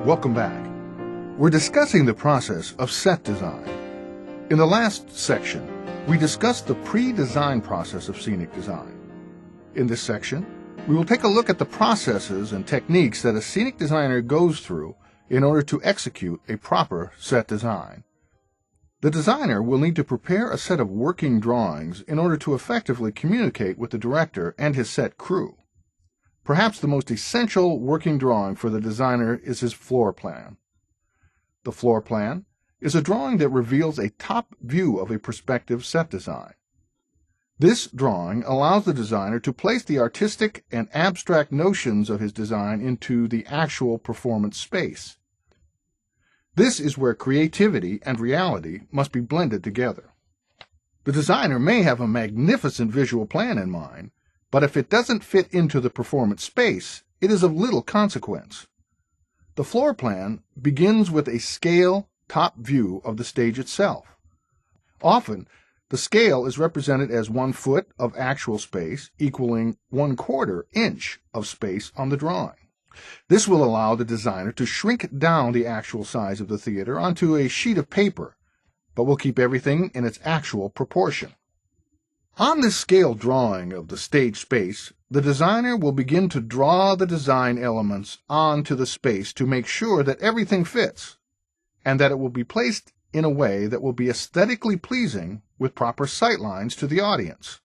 Welcome back. We're discussing the process of set design. In the last section, we discussed the pre-design process of scenic design. In this section, we will take a look at the processes and techniques that a scenic designer goes through in order to execute a proper set design. The designer will need to prepare a set of working drawings in order to effectively communicate with the director and his set crew. Perhaps the most essential working drawing for the designer is his floor plan. The floor plan is a drawing that reveals a top view of a prospective set design. This drawing allows the designer to place the artistic and abstract notions of his design into the actual performance space. This is where creativity and reality must be blended together. The designer may have a magnificent visual plan in mind, but if it doesn't fit into the performance space, it is of little consequence. The floor plan begins with a scale top view of the stage itself. Often, the scale is represented as 1 foot of actual space equaling 1/4 inch of space on the drawing. This will allow the designer to shrink down the actual size of the theater onto a sheet of paper, but will keep everything in its actual proportion. On this scale drawing of the stage space, the designer will begin to draw the design elements onto the space to make sure that everything fits, and that it will be placed in a way that will be aesthetically pleasing with proper sightlines to the audience.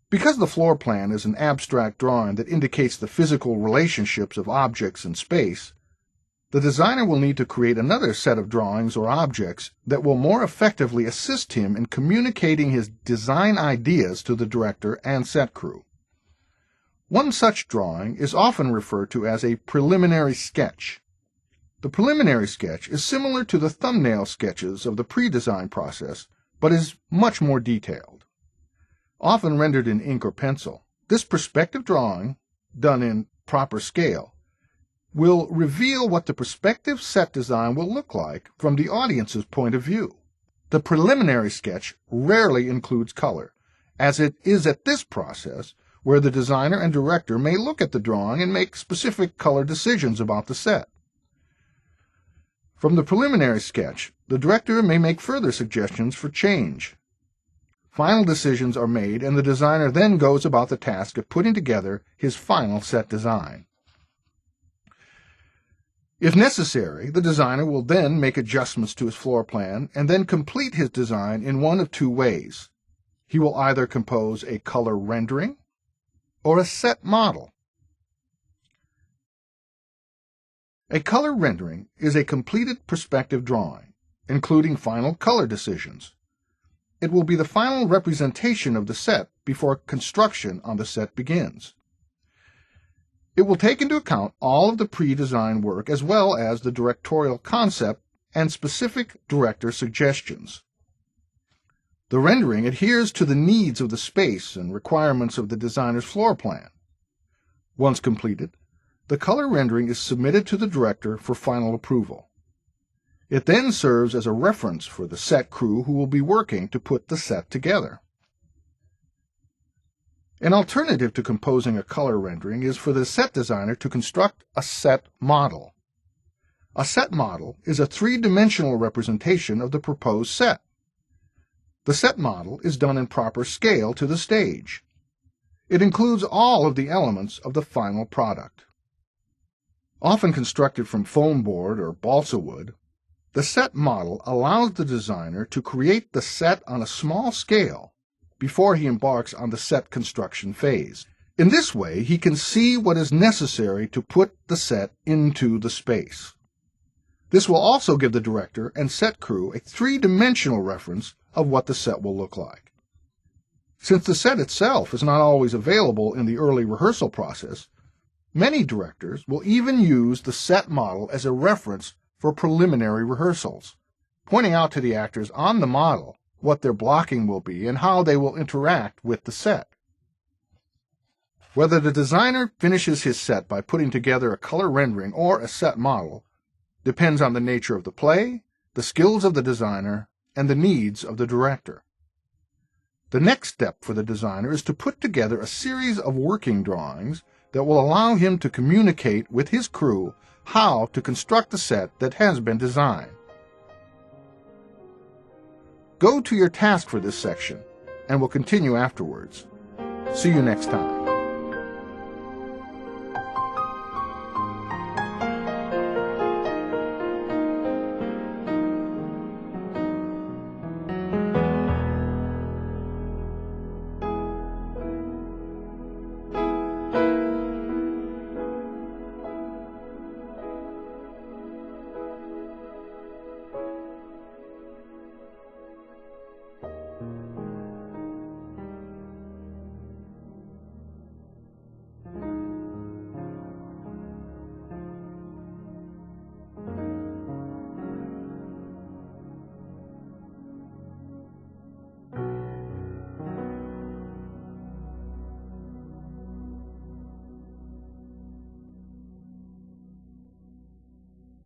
Because the floor plan is an abstract drawing that indicates the physical relationships of objects in space, the designer will need to create another set of drawings or objects that will more effectively assist him in communicating his design ideas to the director and set crew. One such drawing is often referred to as a preliminary sketch. The preliminary sketch is similar to the thumbnail sketches of the pre-design process, but is much more detailed. Often rendered in ink or pencil, this perspective drawing, done in proper scale, will reveal what the prospective set design will look like from the audience's point of view. The preliminary sketch rarely includes color, as it is at this process where the designer and director may look at the drawing and make specific color decisions about the set. From the preliminary sketch, the director may make further suggestions for change. Final decisions are made, and the designer then goes about the task of putting together his final set design. If necessary, the designer will then make adjustments to his floor plan and then complete his design in one of two ways. He will either compose a color rendering or a set model. A color rendering is a completed perspective drawing, including final color decisions. It will be the final representation of the set before construction on the set begins. It will take into account all of the pre-design work as well as the directorial concept and specific director suggestions. The rendering adheres to the needs of the space and requirements of the designer's floor plan. Once completed, the color rendering is submitted to the director for final approval. It then serves as a reference for the set crew who will be working to put the set together. An alternative to composing a color rendering is for the set designer to construct a set model. A set model is a three-dimensional representation of the proposed set. The set model is done in proper scale to the stage. It includes all of the elements of the final product. Often constructed from foam board or balsa wood, the set model allows the designer to create the set on a small scale before he embarks on the set construction phase. In this way, he can see what is necessary to put the set into the space. This will also give the director and set crew a three-dimensional reference of what the set will look like. Since the set itself is not always available in the early rehearsal process, many directors will even use the set model as a reference for preliminary rehearsals, pointing out to the actors on the model what their blocking will be and how they will interact with the set. Whether the designer finishes his set by putting together a color rendering or a set model depends on the nature of the play, the skills of the designer, and the needs of the director. The next step for the designer is to put together a series of working drawings that will allow him to communicate with his crew how to construct the set that has been designed. Go to your task for this section, and we'll continue afterwards. See you next time.